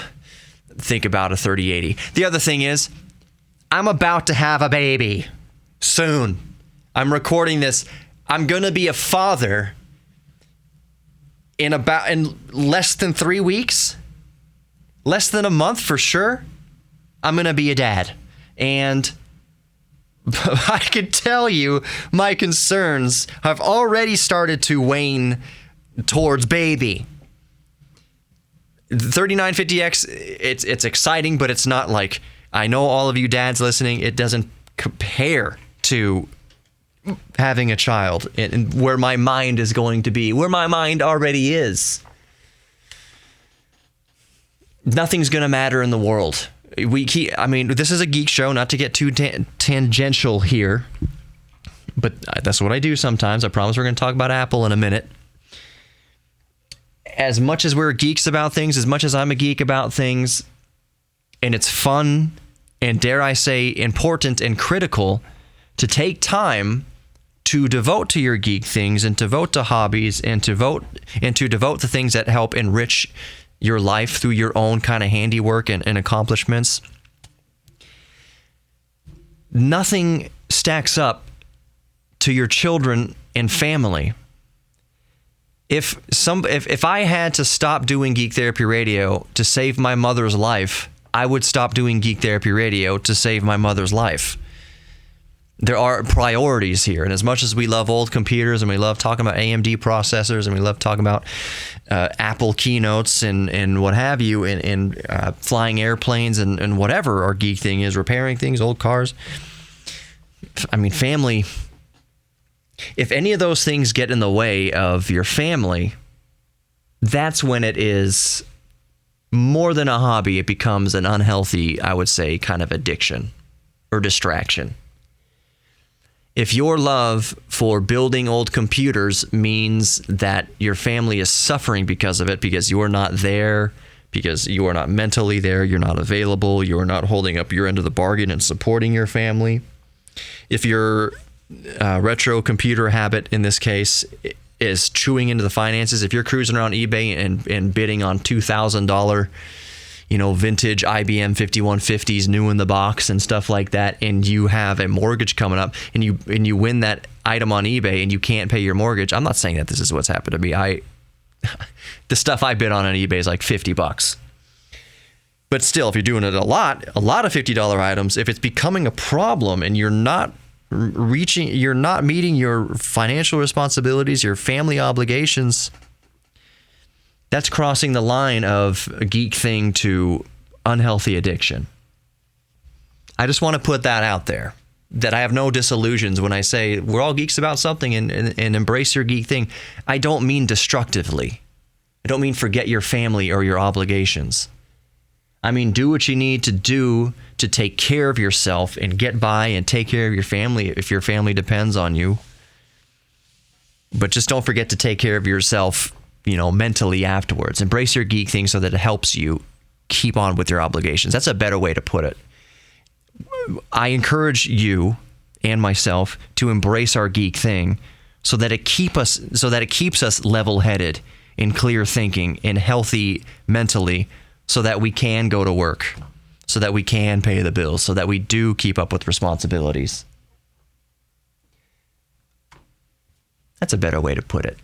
S2: think about a 3080. The other thing is, I'm about to have a baby soon. I'm recording this. I'm going to be a father in less than 3 weeks, less than a month for sure. I'm going to be a dad. And I can tell you my concerns have already started to wane towards baby. The 3950X, it's exciting, but it's not like, I know all of you dads listening, it doesn't compare to having a child and where my mind is going to be, where my mind already is. Nothing's going to matter in the world. This is a geek show, not to get too tangential here, but that's what I do sometimes. I promise we're going to talk about Apple in a minute. As much as we're geeks about things, as much as I'm a geek about things, And it's fun and, dare I say, important and critical to take time to devote to your geek things and to devote to hobbies and to devote to things that help enrich your life through your own kind of handiwork and accomplishments. Nothing stacks up to your children and family. If I had to stop doing Geek Therapy Radio to save my mother's life, I would stop doing Geek Therapy Radio to save my mother's life. There are priorities here. And as much as we love old computers and we love talking about AMD processors and we love talking about Apple keynotes and what have you, and flying airplanes and whatever our geek thing is, repairing things, old cars. I mean, family. If any of those things get in the way of your family, that's when it is more than a hobby. It becomes an unhealthy, I would say, kind of addiction or distraction. If your love for building old computers means that your family is suffering because of it, because you're not there, because you are not mentally there, you're not available, you're not holding up your end of the bargain and supporting your family. If your retro computer habit, in this case, is chewing into the finances, if you're cruising around eBay and bidding on $2,000, vintage IBM 5150s new in the box and stuff like that, and you have a mortgage coming up and you win that item on eBay and you can't pay your mortgage. I'm not saying that this is what's happened to me. The stuff I bid on eBay is like $50. But still, if you're doing it a lot of $50 items, if it's becoming a problem and you're not meeting your financial responsibilities, your family obligations, that's crossing the line of a geek thing to unhealthy addiction. I just want to put that out there, that I have no disillusions when I say we're all geeks about something and embrace your geek thing. I don't mean destructively. I don't mean forget your family or your obligations. I mean, do what you need to do to take care of yourself and get by and take care of your family if your family depends on you. But just don't forget to take care of yourself, mentally afterwards. Embrace your geek thing so that it helps you keep on with your obligations. That's a better way to put it. I encourage you and myself to embrace our geek thing so that it keeps us level-headed and clear thinking and healthy mentally, so that we can go to work, so that we can pay the bills, so that we do keep up with responsibilities. That's a better way to put it.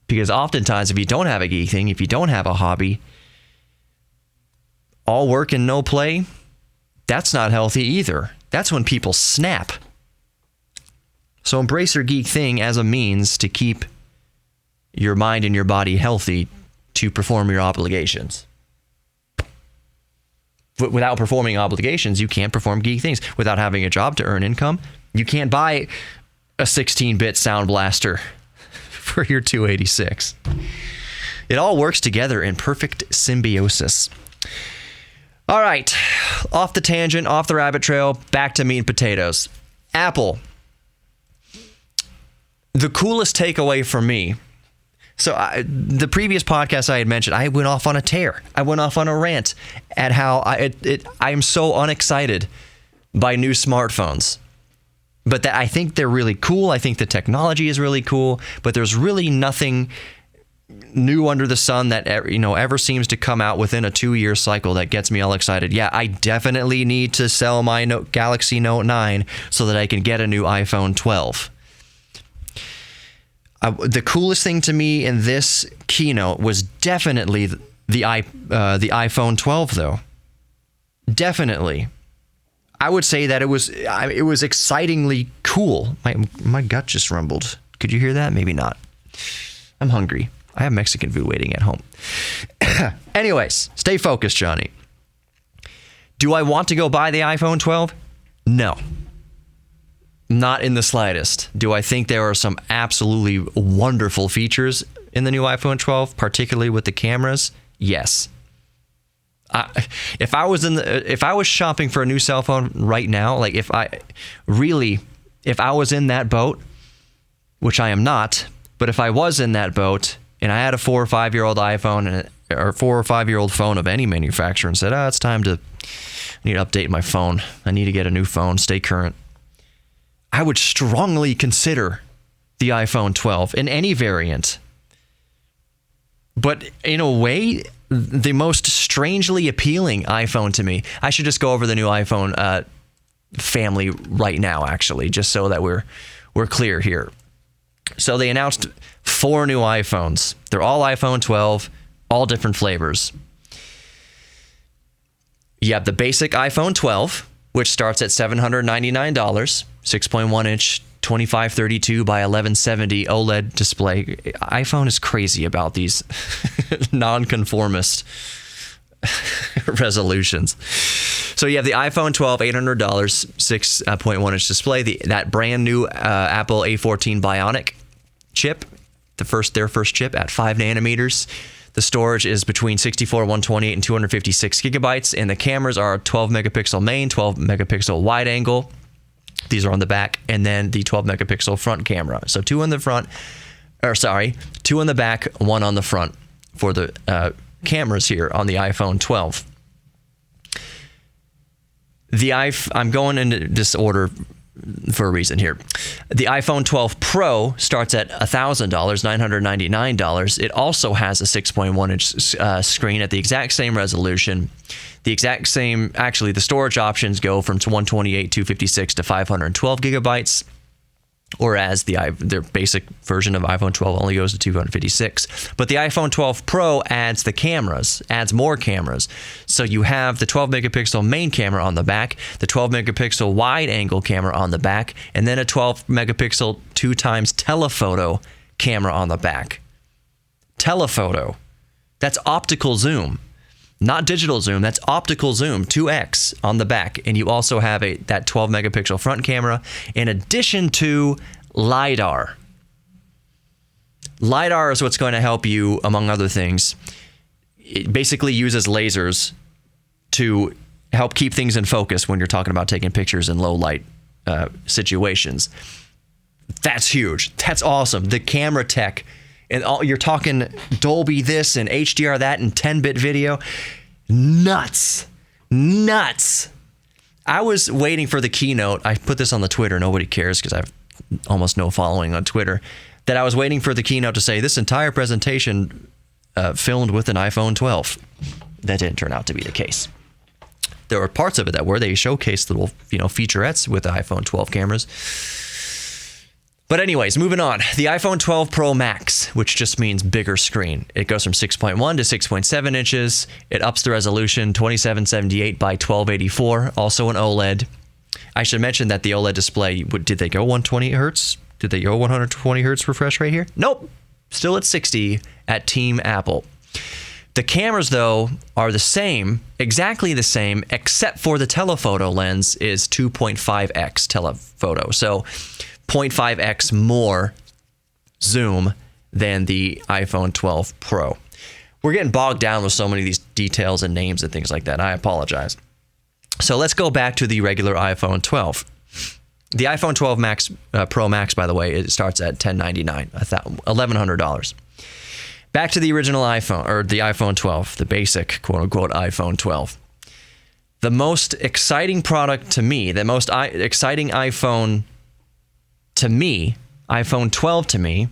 S2: Because oftentimes, if you don't have a geek thing, if you don't have a hobby, all work and no play, that's not healthy either. That's when people snap. So embrace your geek thing as a means to keep your mind and your body healthy to perform your obligations. Without performing obligations, you can't perform geek things. Without having a job to earn income, you can't buy a 16-bit sound blaster for your 286. It all works together in perfect symbiosis. All right, off the tangent, off the rabbit trail, back to meat and potatoes. Apple. The coolest takeaway for me. So the previous podcast I had mentioned, I went off on a tear. I went off on a rant at how I am so unexcited by new smartphones. But that I think they're really cool. I think the technology is really cool. But there's really nothing new under the sun that ever seems to come out within a 2-year cycle that gets me all excited. Yeah, I definitely need to sell my Galaxy Note 9 so that I can get a new iPhone 12. The coolest thing to me in this keynote was definitely the iPhone 12, though. Definitely. I would say that it was excitingly cool. My gut just rumbled. Could you hear that? Maybe not. I'm hungry. I have Mexican food waiting at home. Anyways, stay focused, Johnny. Do I want to go buy the iPhone 12? No. Not in the slightest. Do I think there are some absolutely wonderful features in the new iPhone 12, particularly with the cameras? Yes. If I was shopping for a new cell phone right now, like if I was in that boat, which I am not, but if I was in that boat and I had a 4 or 5 year old iPhone or 4 or 5 year old phone of any manufacturer and said, it's time to I need to update my phone. I need to get a new phone, stay current. I would strongly consider the iPhone 12 in any variant. But in a way, the most strangely appealing iPhone to me. I should just go over the new iPhone family right now, actually, just so that we're clear here. So they announced 4 new iPhones. They're all iPhone 12, all different flavors. You have the basic iPhone 12, which starts at $799, 6.1 inch, 2532 by 1170 OLED display. iPhone is crazy about these nonconformist resolutions. So you have the iPhone 12, $800, 6.1 inch display. That brand new Apple A14 Bionic chip, their first chip at 5 nanometers. The storage is between 64, 128, and 256 gigabytes, and the cameras are 12 megapixel main, 12 megapixel wide angle. These are on the back, and then the 12 megapixel front camera. So 2 in the front, 2 in the back, 1 on the front for the cameras here on the iPhone 12. I'm going in this order for a reason here. The iPhone 12 Pro starts at $1,000, $999. It also has a 6.1 inch screen at the exact same resolution. The exact same, actually, the storage options go from 128, 256 to 512 gigabytes, whereas their basic version of iPhone 12 only goes to 256. But the iPhone 12 Pro adds more cameras. So you have the 12 megapixel main camera on the back, the 12 megapixel wide angle camera on the back, and then a 12 megapixel 2x telephoto camera on the back. Telephoto. That's optical zoom. Not digital zoom, that's optical zoom, 2x on the back. And you also have that 12 megapixel front camera in addition to LiDAR. LiDAR is what's going to help you, among other things. It basically uses lasers to help keep things in focus when you're talking about taking pictures in low light situations. That's huge. That's awesome. The camera tech. And you're talking Dolby this and HDR that and 10-bit video. Nuts. I was waiting for the keynote. I put this on the Twitter. Nobody cares because I have almost no following on Twitter. That I was waiting for the keynote to say this entire presentation filmed with an iPhone 12. That didn't turn out to be the case. There were parts of it that were. They showcased little, featurettes with the iPhone 12 cameras. But anyways, moving on. The iPhone 12 Pro Max, which just means bigger screen. It goes from 6.1 to 6.7 inches. It ups the resolution 2778 by 1284, also an OLED. I should mention that the OLED display, did they go 120 hertz? Did they go 120 hertz refresh rate here? Nope. Still at 60 at Team Apple. The cameras, though, are the same, exactly the same, except for the telephoto lens is 2.5x telephoto. So 0.5x more zoom than the iPhone 12 Pro. We're getting bogged down with so many of these details and names and things like that. I apologize. So let's go back to the regular iPhone 12. The iPhone 12 Max Pro Max, by the way, it starts at $1,099, $1,100. Back to the original iPhone, or the iPhone 12, the basic quote-unquote iPhone 12. The most exciting product to me, the most exciting iPhone to me, iPhone 12 to me,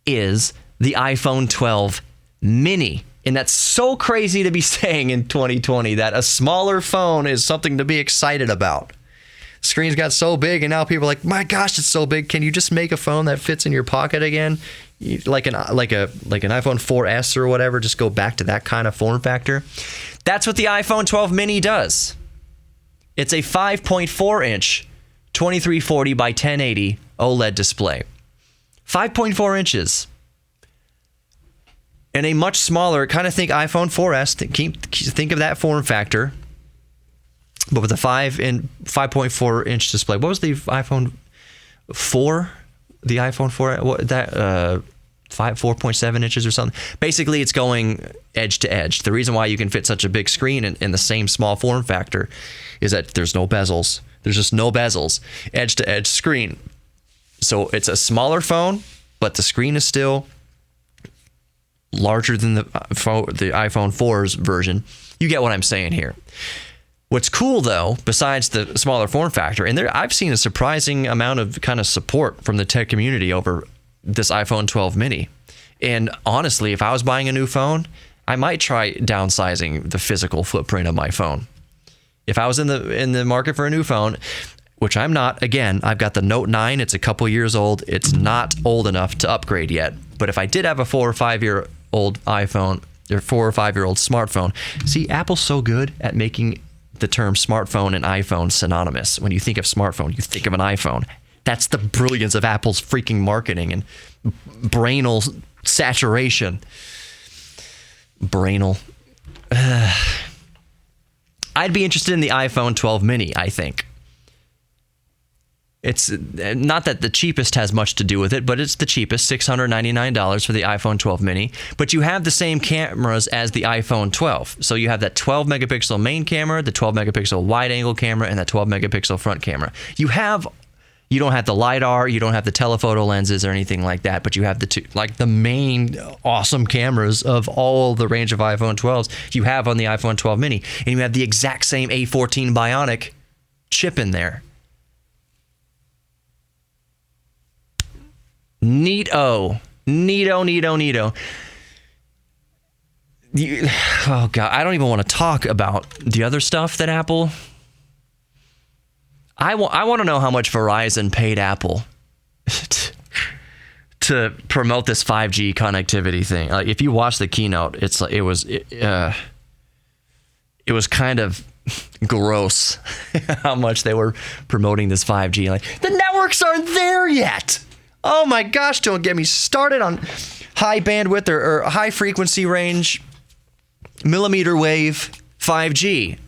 S2: is the iPhone 12 mini. And that's so crazy to be saying in 2020 that a smaller phone is something to be excited about. Screens got so big and now people are like, my gosh, it's so big. Can you just make a phone that fits in your pocket again? Like an iPhone 4S or whatever, just go back to that kind of form factor. That's what the iPhone 12 mini does. It's a 5.4 inch 2340 by 1080 OLED display. 5.4 inches. And a much smaller, kind of think iPhone 4S, think of that form factor, but with a 5.4 inch display. What was the iPhone 4? The iPhone 4, 4.7 inches or something. Basically, it's going edge to edge. The reason why you can fit such a big screen in the same small form factor is that there's no bezels. There's just no bezels. Edge to edge screen. So it's a smaller phone, but the screen is still larger than the iPhone 4's version. You get what I'm saying here. What's cool, though, besides the smaller form factor, and I've seen a surprising amount of kind of support from the tech community over this iPhone 12 mini. And honestly, if I was buying a new phone, I might try downsizing the physical footprint of my phone. If I was in the market for a new phone, which I'm not, again, I've got the Note 9. It's a couple years old. It's not old enough to upgrade yet. But if I did have a 4 or 5 year old iPhone or 4 or 5 year old smartphone, see, Apple's so good at making the term smartphone and iPhone synonymous. When you think of smartphone, you think of an iPhone. That's the brilliance of Apple's freaking marketing and brainal saturation. Brainal. I'd be interested in the iPhone 12 mini, I think. It's not that the cheapest has much to do with it, but it's the cheapest, $699 for the iPhone 12 mini. But you have the same cameras as the iPhone 12. So you have that 12 megapixel main camera, the 12 megapixel wide angle camera, and that 12 megapixel front camera. You don't have the LiDAR, you don't have the telephoto lenses or anything like that, but you have the two, like the main awesome cameras of all the range of iPhone 12s you have on the iPhone 12 mini. And you have the exact same A14 Bionic chip in there. Neato. Oh, God. I don't even want to talk about the other stuff that Apple... I want to know how much Verizon paid Apple to promote this 5G connectivity thing. Like, if you watch the keynote, it was kind of gross how much they were promoting this 5G. Like, the networks aren't there yet. Oh my gosh, don't get me started on high bandwidth or high frequency range millimeter wave 5G.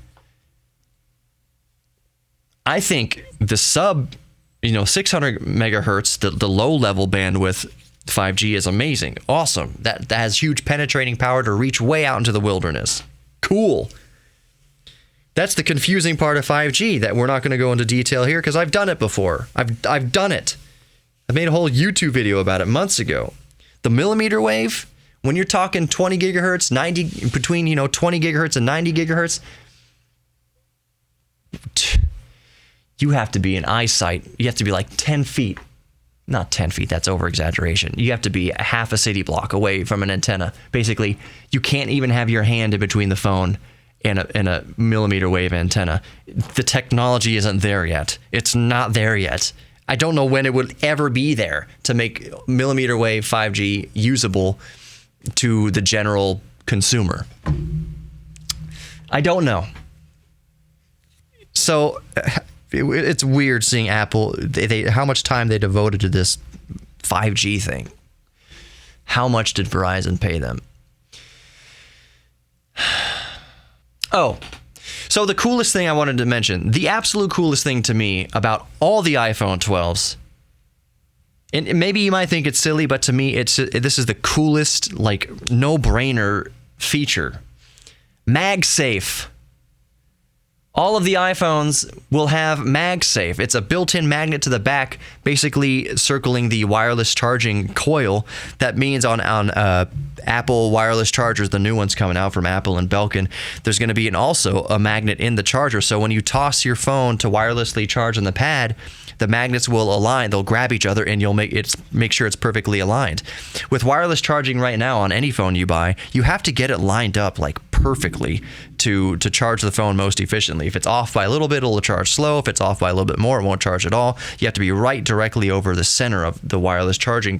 S2: I think the sub, 600 megahertz, the low level bandwidth 5G is amazing. Awesome. That has huge penetrating power to reach way out into the wilderness. Cool. That's the confusing part of 5G that we're not going to go into detail here because I've done it before. I've done it. I made a whole YouTube video about it months ago. The millimeter wave, when you're talking 20 gigahertz, 90, between 20 gigahertz and 90 gigahertz, you have to be in eyesight. You have to be like 10 feet. Not 10 feet, that's over exaggeration. You have to be half a city block away from an antenna. Basically, you can't even have your hand in between the phone and a millimeter wave antenna. The technology isn't there yet. It's not there yet. I don't know when it would ever be there to make millimeter wave 5G usable to the general consumer. I don't know. So it's weird seeing Apple, how much time they devoted to this 5G thing. How much did Verizon pay them? Oh, so the coolest thing I wanted to mention, the absolute coolest thing to me about all the iPhone 12s, and maybe you might think it's silly, but to me, this is the coolest, like, no-brainer feature. MagSafe. All of the iPhones will have MagSafe. It's a built-in magnet to the back, basically circling the wireless charging coil. That means on Apple wireless chargers, the new ones coming out from Apple and Belkin, there's going to be also a magnet in the charger. So when you toss your phone to wirelessly charge on the pad, the magnets will align. They'll grab each other, and you'll make sure it's perfectly aligned. With wireless charging right now on any phone you buy, you have to get it lined up like perfectly to charge the phone most efficiently. If it's off by a little bit, it'll charge slow. If it's off by a little bit more, it won't charge at all. You have to be right directly over the center of the wireless charging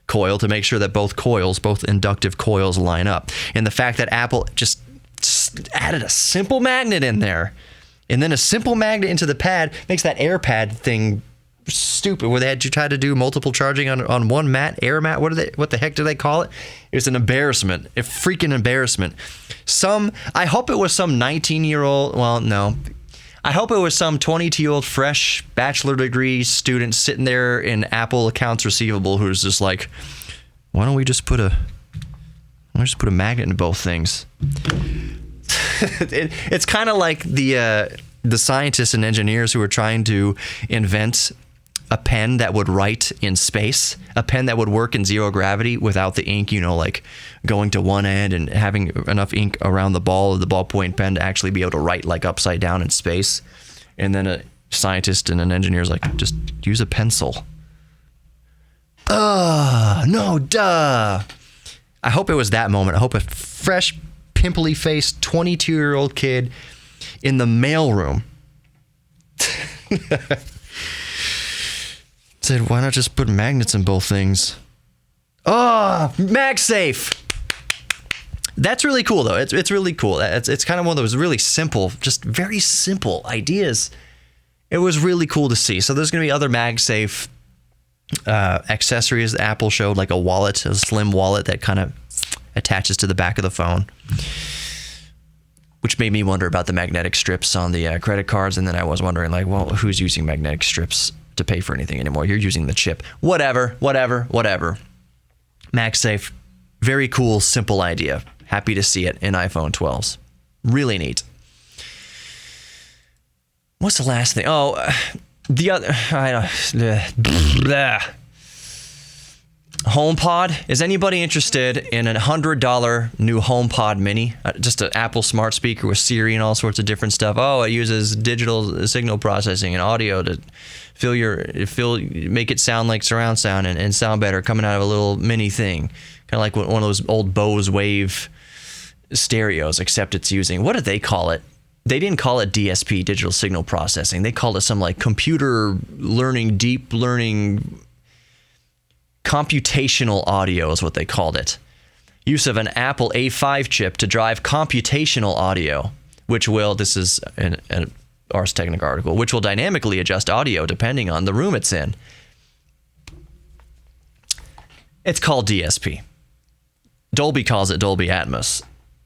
S2: coil to make sure that both inductive coils line up. And the fact that Apple just added a simple magnet in there and then a simple magnet into the pad makes that AirPad thing stupid, where they had to try to do multiple charging on one mat, air mat. What the heck do they call it? It was an embarrassment, a freaking embarrassment. I hope it was some 19-year-old, well, no. I hope it was some 22-year-old fresh bachelor degree student sitting there in Apple accounts receivable who's just like, why don't we just put a magnet in both things? It's kind of like the scientists and engineers who are trying to invent a pen that would write in space, a pen that would work in zero gravity without the ink, like going to one end and having enough ink around the ball of the ballpoint pen to actually be able to write like upside down in space. And then a scientist and an engineer's like, just use a pencil. No, duh. I hope it was that moment. I hope a fresh, pimply-faced 22-year-old kid in the mailroom said, why not just put magnets in both things? MagSafe. That's really cool, though. It's really cool. It's kind of one of those really simple, just very simple ideas. It was really cool to see. So there's going to be other MagSafe accessories that Apple showed, like a wallet, a slim wallet that kind of attaches to the back of the phone, which made me wonder about the magnetic strips on the credit cards. And then I was wondering, like, well, who's using magnetic strips to pay for anything anymore? You're using the chip. Whatever. MagSafe, very cool, simple idea. Happy to see it in iPhone 12s. Really neat. What's the last thing? The other, HomePod. Is anybody interested in a $100 new HomePod Mini? Just an Apple smart speaker with Siri and all sorts of different stuff. It uses digital signal processing and audio to make it sound like surround sound and sound better, coming out of a little mini thing, kind of like one of those old Bose Wave stereos, except it's using, what did they call it? They didn't call it DSP, digital signal processing. They called it some like computer learning, deep learning, computational audio is what they called it. Use of an Apple A5 chip to drive computational audio, which will, this is an Ars Technica article, which will dynamically adjust audio depending on the room it's in. It's called DSP. Dolby calls it Dolby Atmos.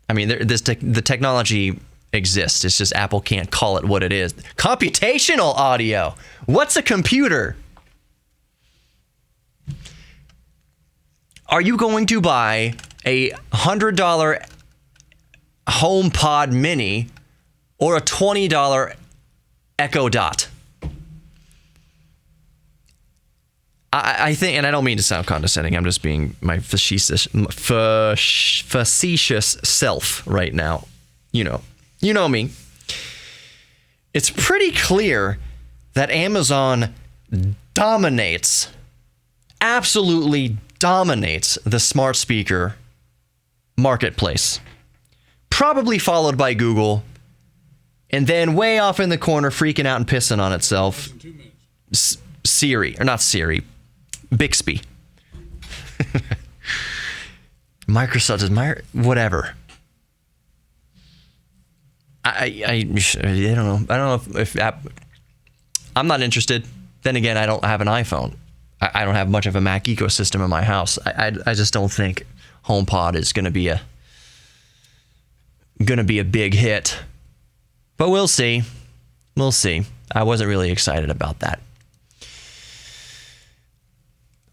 S2: I mean, the technology exists. It's just Apple can't call it what it is. Computational audio. What's a computer? Are you going to buy a $100 HomePod Mini or a $20 Echo Dot? I think, and I don't mean to sound condescending, I'm just being my facetious self right now. You know me. It's pretty clear that Amazon absolutely dominates the smart speaker marketplace. Probably followed by Google, and then way off in the corner, freaking out and pissing on itself, Bixby. Microsoft is whatever. I don't know. I don't know if I'm not interested. Then again, I don't have an iPhone. I don't have much of a Mac ecosystem in my house. I just don't think HomePod is going to be a big hit. But we'll see. We'll see. I wasn't really excited about that.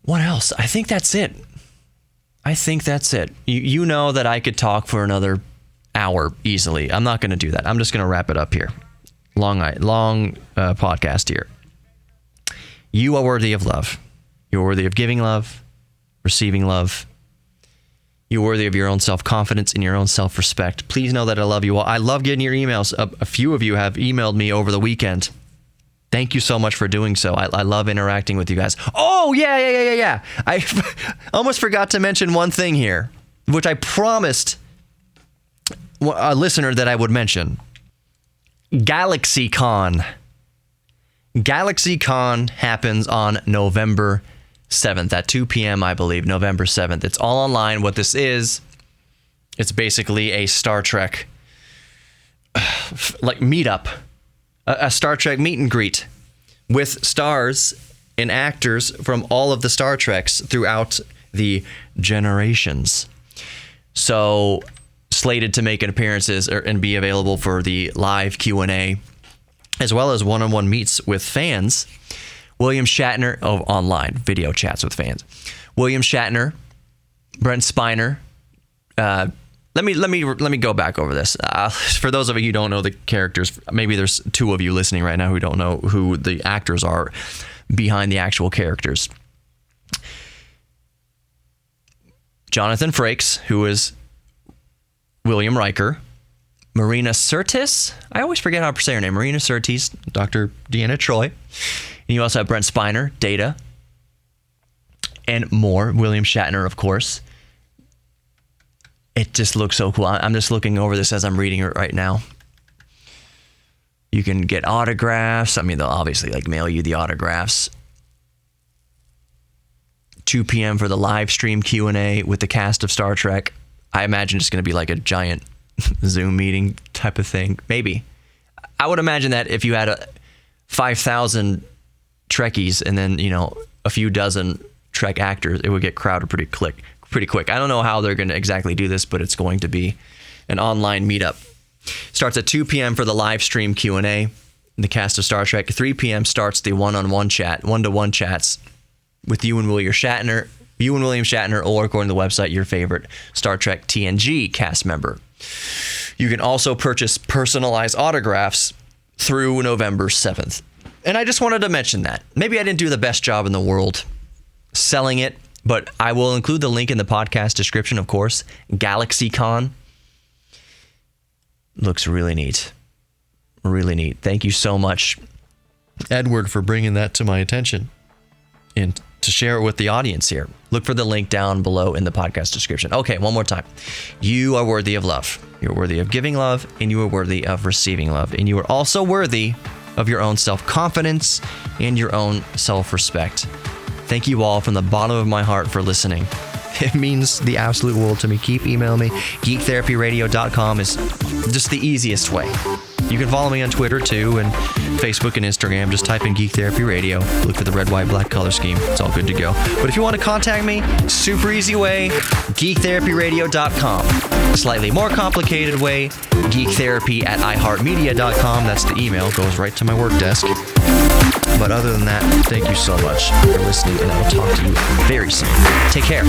S2: What else? I think that's it. You know that I could talk for another hour easily. I'm not going to do that. I'm just going to wrap it up here. Long podcast here. You are worthy of love. You're worthy of giving love, receiving love. You're worthy of your own self-confidence and your own self-respect. Please know that I love you all. I love getting your emails. A few of you have emailed me over the weekend. Thank you so much for doing so. I love interacting with you guys. Oh, yeah. I almost forgot to mention one thing here, which I promised a listener that I would mention. GalaxyCon. GalaxyCon happens on November 7th at 2 p.m., I believe, November 7th. It's all online. What this is, it's basically a Star Trek like meetup. A Star Trek meet and greet with stars and actors from all of the Star Treks throughout the generations. So, slated to make appearances and be available for the live Q&A, as well as one-on-one meets with fans. William Shatner, online video chats with fans. William Shatner, Brent Spiner. Let me go back over this. For those of you who don't know the characters, maybe there's two of you listening right now who don't know who the actors are. behind the actual characters. Jonathan Frakes, who is William Riker. Marina Sirtis, I always forget how to say her name. Marina Sirtis, Dr. Deanna Troi. And you also have Brent Spiner, Data, and more. William Shatner, of course. It just looks so cool. I'm just looking over this as I'm reading it right now. You can get autographs. I mean, they'll obviously like mail you the autographs. 2 p.m. for the live stream Q&A with the cast of Star Trek. I imagine it's going to be like a giant Zoom meeting type of thing. Maybe. I would imagine that if you had 5,000 Trekkies and then, a few dozen Trek actors, it would get crowded pretty quick. I don't know how they're going to exactly do this, but it's going to be an online meetup. Starts at 2 p.m. for the live stream Q&A. The cast of Star Trek. 3 p.m. starts the one-on-one chat, one-to-one chats with you and William Shatner, or according to the website, your favorite Star Trek TNG cast member. You can also purchase personalized autographs through November 7th. And I just wanted to mention that. Maybe I didn't do the best job in the world selling it, but I will include the link in the podcast description, of course. GalaxyCon. Looks really neat. Really neat. Thank you so much, Edward, for bringing that to my attention and to share it with the audience here. Look for the link down below in the podcast description. Okay, one more time. You are worthy of love. You're worthy of giving love, and you are worthy of receiving love. And you are also worthy of your own self-confidence and your own self-respect. Thank you all from the bottom of my heart for listening. It means the absolute world to me. Keep emailing me. GeekTherapyRadio.com is just the easiest way. You can follow me on Twitter too, and Facebook and Instagram. Just type in Geek Therapy Radio. Look for the red, white, black color scheme. It's all good to go. But if you want to contact me, super easy way, GeekTherapyRadio.com. Slightly more complicated way, GeekTherapy@iHeartMedia.com. That's the email. Goes right to my work desk. But other than that, thank you so much for listening, and I will talk to you very soon. Take care.